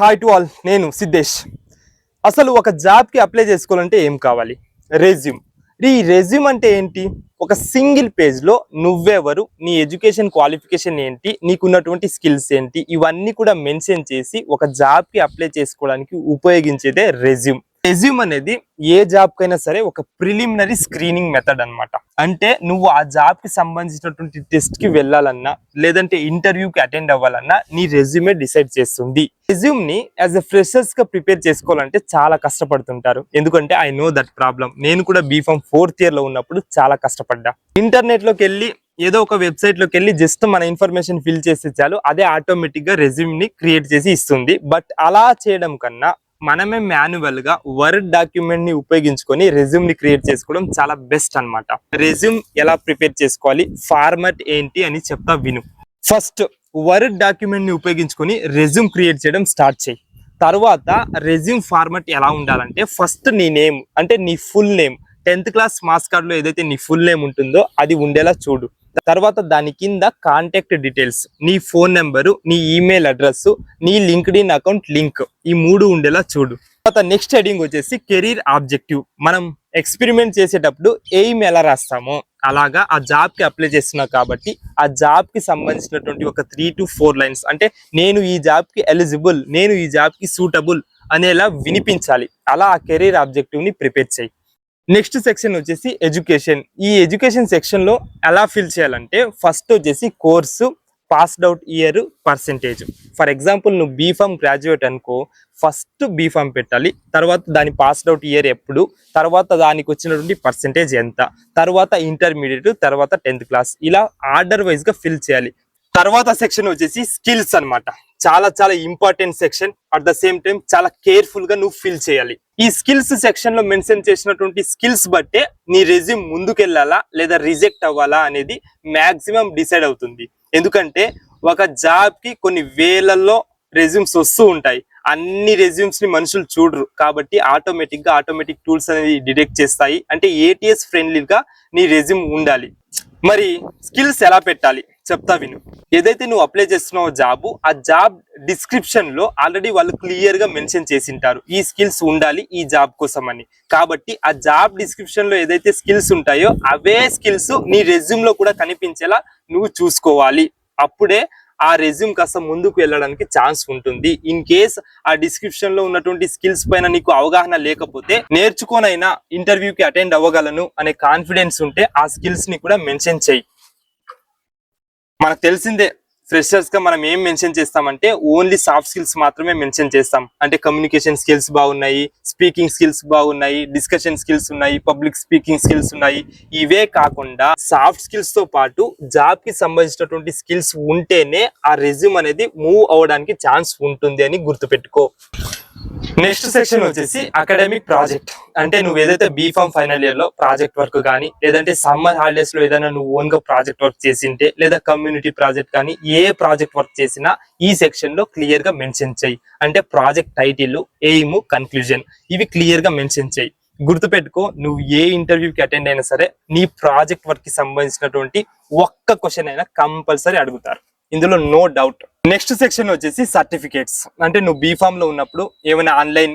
Hi to all, నేను సిద్ధేష్. అసలు ఒక జాబ్కి అప్లై చేసుకోవాలంటే ఏం కావాలి? రెజ్యూమ్. ఈ రెజ్యూమ్ అంటే ఏంటి? ఒక సింగిల్ పేజ్లో నువ్వెవరు, నీ ఎడ్యుకేషన్ క్వాలిఫికేషన్ ఏంటి, నీకున్నటువంటి స్కిల్స్ ఏంటి, ఇవన్నీ కూడా మెన్షన్ చేసి ఒక జాబ్కి అప్లై చేసుకోవడానికి ఉపయోగించేదే రెజ్యూమ్. రెజ్యూమ్ అనేది ఏ జాబ్ కైనా సరే ఒక ప్రిలిమినరీ స్క్రీనింగ్ మెథడ్ అన్నమాట. అంటే నువ్వు ఆ జాబ్ కి సంబంధించినటువంటి టెస్ట్ కి వెళ్ళాలన్నా లేదంటే ఇంటర్వ్యూకి అటెండ్ అవ్వాలన్నా నీ రెజ్యూమే డిసైడ్ చేస్తుంది. రెజ్యూమ్ ని యాజ్ ఎ ఫ్రెషర్స్ గా ప్రిపేర్ చేసుకోవాలంటే చాలా కష్టపడుతుంటారు. ఎందుకంటే ఐ నో దట్ ప్రాబ్లం. నేను కూడా బీఫామ్ 4th ఇయర్ లో ఉన్నప్పుడు చాలా కష్టపడ్డా. ఇంటర్నెట్ లోకి వెళ్ళి ఏదో ఒక వెబ్సైట్ లోకి వెళ్ళి జస్ట్ మన ఇన్ఫర్మేషన్ ఫిల్ చేసి చాలు, అదే ఆటోమేటిక్ గా రెజ్యూమ్ ని క్రియేట్ చేసి ఇస్తుంది. బట్ అలా చేయడం కన్నా మనమే మాన్యువల్ గా వర్డ్ డాక్యుమెంట్ ని ఉపయోగించుకొని రెజ్యూమ్ ని క్రియేట్ చేసుకోవడం చాలా బెస్ట్ అన్నమాట. రెజ్యూమ్ ఎలా ప్రిపేర్ చేసుకోవాలి, ఫార్మాట్ ఏంటి అని చెప్తా విను. ఫస్ట్ వర్డ్ డాక్యుమెంట్ ని ఉపయోగించుకొని రెజ్యూమ్ క్రియేట్ చేయడం స్టార్ట్ చేయి. తర్వాత రెజ్యూమ్ ఫార్మాట్ ఎలా ఉండాలంటే, ఫస్ట్ నీ నేమ్ అంటే నీ full name, 10th class marks card లో ఏదైతే నీ ఫుల్ నేమ్ ఉంటుందో అది ఉండేలా చూడు. తర్వాత దాని కింద కాంటాక్ట్ డీటెయిల్స్, నీ ఫోన్ నెంబరు, నీ ఈమెయిల్ అడ్రస్, నీ లింక్డ్ఇన్ అకౌంట్ లింక్, ఈ 3 ఉండేలా చూడు. తర్వాత నెక్స్ట్ హెడింగ్ వచ్చేసి కెరీర్ ఆబ్జెక్టివ్. మనం ఎక్స్పెరిమెంట్ చేసేటప్పుడు ఎయిమ్ ఎలా రాస్తామో అలాగా ఆ జాబ్ కి అప్లై చేస్తున్నావు కాబట్టి ఆ జాబ్ కి సంబంధించినటువంటి ఒక 3 to 4 లైన్స్, అంటే నేను ఈ జాబ్ కి ఎలిజిబుల్, నేను ఈ జాబ్ కి సూటబుల్ అనేలా వినిపించాలి. అలా ఆ కెరీర్ ఆబ్జెక్టివ్ ని ప్రిపేర్ చేయి. నెక్స్ట్ సెక్షన్ వచ్చేసి ఎడ్యుకేషన్. ఈ ఎడ్యుకేషన్ సెక్షన్ లో ఎలా ఫిల్ చేయాలంటే, ఫస్ట్ వచ్చేసి course, passed out year, percentage. For example నువ్వు బీఫామ్ గ్రాడ్యుయేట్ అనుకో, ఫస్ట్ బీఫామ్ పెట్టాలి, తర్వాత దాని పాస్డ్ అవుట్ ఇయర్ ఎప్పుడు, తర్వాత దానికి వచ్చినటువంటి పర్సెంటేజ్ ఎంత, తర్వాత ఇంటర్మీడియట్, తర్వాత 10th క్లాస్, ఇలా ఆర్డర్ వైజ్ గా ఫిల్ చేయాలి. తర్వాత సెక్షన్ వచ్చేసి స్కిల్స్ అన్నమాట. చాలా చాలా important section. At the same time చాలా కేర్ఫుల్ గా నువ్వు ఫిల్ చేయాలి. ఈ స్కిల్స్ సెక్షన్ లో మెన్షన్ చేసినటువంటి స్కిల్స్ బట్టే నీ రెజ్యూమ్ ముందుకెళ్లాలా లేదా రిజెక్ట్ అవ్వాలా అనేది మాక్సిమం డిసైడ్ అవుతుంది. ఎందుకంటే ఒక జాబ్ కి కొన్ని వేలల్లో రెజ్యూమ్స్ వస్తూ ఉంటాయి. అన్ని రెజ్యూమ్స్ ని మనుషులు చూడరు కాబట్టి ఆటోమేటిక్ టూల్స్ అనేది డిటెక్ట్ చేస్తాయి. అంటే ఏటీఎస్ ఫ్రెండ్లీగా నీ రెజ్యూమ్ ఉండాలి. మరి స్కిల్స్ ఎలా పెట్టాలి చెప్తా విను. ఏదైతే నువ్వు అప్లై చేస్తున్నావో జాబ్, ఆ జాబ్ డిస్క్రిప్షన్ లో ఆల్రెడీ వాళ్ళు క్లియర్ గా మెన్షన్ చేసింటారు ఈ స్కిల్స్ ఉండాలి ఈ జాబ్ కోసం అని. కాబట్టి ఆ జాబ్ డిస్క్రిప్షన్ లో ఏదైతే స్కిల్స్ ఉంటాయో అవే స్కిల్స్ నీ రెజ్యూమ్ లో కూడా కనిపించేలా నువ్వు చూసుకోవాలి. అప్పుడే ఆ రెజ్యూమ్ కాస్త ముందుకు వెళ్ళడానికి ఛాన్స్ ఉంటుంది. ఇన్ కేస్ ఆ డిస్క్రిప్షన్ లో ఉన్నటువంటి స్కిల్స్ పైన నీకు అవగాహన లేకపోతే, నేర్చుకోనైనా ఇంటర్వ్యూకి అటెండ్ అవ్వగలను అనే కాన్ఫిడెన్స్ ఉంటే ఆ స్కిల్స్ ని కూడా మెన్షన్ చేయి. మనకు తెలిసిందే, ఫ్రెషర్స్ గా మనం ఏం మెన్షన్ చేస్తామంటే ఓన్లీ సాఫ్ట్ స్కిల్స్ మాత్రమే మెన్షన్ చేస్తాం. అంటే కమ్యూనికేషన్ స్కిల్స్ బాగున్నాయి, స్పీకింగ్ స్కిల్స్ బాగున్నాయి, డిస్కషన్ స్కిల్స్ ఉన్నాయి, పబ్లిక్ స్పీకింగ్ స్కిల్స్ ఉన్నాయి. ఇవే కాకుండా సాఫ్ట్ స్కిల్స్ తో పాటు జాబ్ కి సంబంధించినటువంటి స్కిల్స్ ఉంటేనే ఆ రెజ్యూమ్ అనేది మూవ్ అవ్వడానికి ఛాన్స్ ఉంటుంది అని గుర్తుపెట్టుకో. నెక్స్ట్ సెక్షన్ వచ్చేసి అకాడమిక్ ప్రాజెక్ట్. అంటే నువ్వు ఏదైతే బీఫామ్ ఫైనల్ ఇయర్ లో ప్రాజెక్ట్ వర్క్ కానీ, లేదంటే సమ్మర్ హాలిడేస్ లో ఏదైనా నువ్వు ఓన్ గా ప్రాజెక్ట్ వర్క్ చేసింటే, లేదా కమ్యూనిటీ ప్రాజెక్ట్ కానీ, ఏ ప్రాజెక్ట్ వర్క్ చేసినా ఈ సెక్షన్ లో క్లియర్ గా మెన్షన్ చేయి. అంటే ప్రాజెక్ట్ టైటిల్, ఎయిమ్, కన్క్లూజన్ ఇవి క్లియర్ గా మెన్షన్ చేయి. గుర్తుపెట్టుకో, నువ్వు ఏ ఇంటర్వ్యూకి అటెండ్ అయినా సరే నీ ప్రాజెక్ట్ వర్క్ కి సంబంధించినటువంటి ఒక్క క్వశ్చన్ అయినా కంపల్సరీ అడుగుతారు, ఇందులో నో డౌట్. నెక్స్ట్ సెక్షన్ వచ్చేసి సర్టిఫికేట్స్. అంటే నువ్వు బీఫామ్ లో ఉన్నప్పుడు ఏమైనా ఆన్లైన్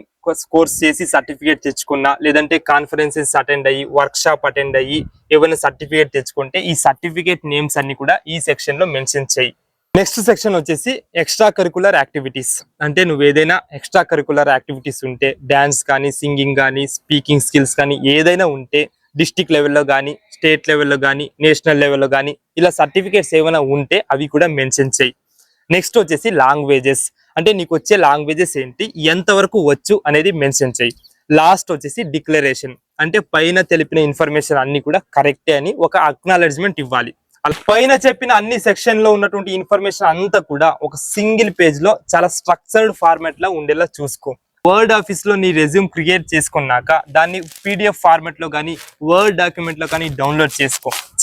కోర్స్ చేసి సర్టిఫికేట్ తెచ్చుకున్నా, లేదంటే కాన్ఫరెన్సెస్ అటెండ్ అయ్యి, వర్క్ షాప్ అటెండ్ అయ్యి ఏమైనా సర్టిఫికేట్ తెచ్చుకుంటే ఈ సర్టిఫికేట్ నేమ్స్ అన్ని కూడా ఈ సెక్షన్ లో మెన్షన్ చేయి. నెక్స్ట్ సెక్షన్ వచ్చేసి ఎక్స్ట్రా కరికులర్ యాక్టివిటీస్. అంటే నువ్వు ఏదైనా ఎక్స్ట్రా కరికులర్ యాక్టివిటీస్ ఉంటే, డాన్స్ కానీ, సింగింగ్ కానీ, స్పీకింగ్ స్కిల్స్ కానీ ఏదైనా ఉంటే, డిస్ట్రిక్ట్ లెవెల్లో కానీ, స్టేట్ లెవెల్లో కానీ, నేషనల్ లెవెల్లో కానీ ఇలా సర్టిఫికేట్స్ ఏమైనా ఉంటే అవి కూడా మెన్షన్ చేయి. నెక్స్ట్ వచ్చేసి లాంగ్వేజెస్. అంటే నీకు వచ్చే లాంగ్వేజెస్ ఏంటి, ఎంతవరకు వచ్చు అనేది మెన్షన్ చేయి. లాస్ట్ వచ్చేసి డిక్లరేషన్. అంటే పైన తెలిపిన ఇన్ఫర్మేషన్ అన్ని కూడా కరెక్టే అని ఒక అక్నాలెడ్జ్మెంట్ ఇవ్వాలి. పైన చెప్పిన అన్ని సెక్షన్ లో ఉన్నటువంటి ఇన్ఫర్మేషన్ అంతా కూడా ఒక సింగిల్ పేజ్ లో చాలా స్ట్రక్చర్డ్ ఫార్మాట్ లో ఉండేలా చూసుకో. వర్డ్ ఆఫీస్ లో నీ రెజ్యూమ్ క్రియేట్ చేసుకున్నాక దాన్ని పీడిఎఫ్ ఫార్మాట్ లో కానీ, వర్డ్ డాక్యుమెంట్ లో కానీ డౌన్లోడ్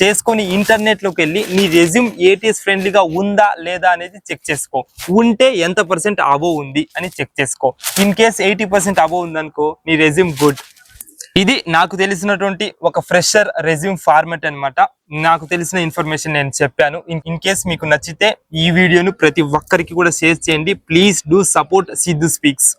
చేసుకొని ఇంటర్నెట్ లోకి వెళ్ళి నీ రెజ్యూమ్ ఏటీఎస్ ఫ్రెండ్లీగా ఉందా లేదా అనేది చెక్ చేసుకో. ఉంటే ఎంత % అబోవ్ ఉంది అని చెక్ చేసుకో. ఇన్ కేస్ 80% అబోవ్ ఉందనుకో నీ రెజ్యూమ్ గుడ్. ఇది నాకు తెలిసినటువంటి ఒక ఫ్రెషర్ రెజ్యూమ్ ఫార్మాట్ అన్నమాట. నాకు తెలిసిన ఇన్ఫర్మేషన్ నేను చెప్పాను. ఇన్ కేస్ మీకు నచ్చితే ఈ వీడియోను ప్రతి ఒక్కరికి కూడా షేర్ చేయండి. Please do support Siddhu speaks.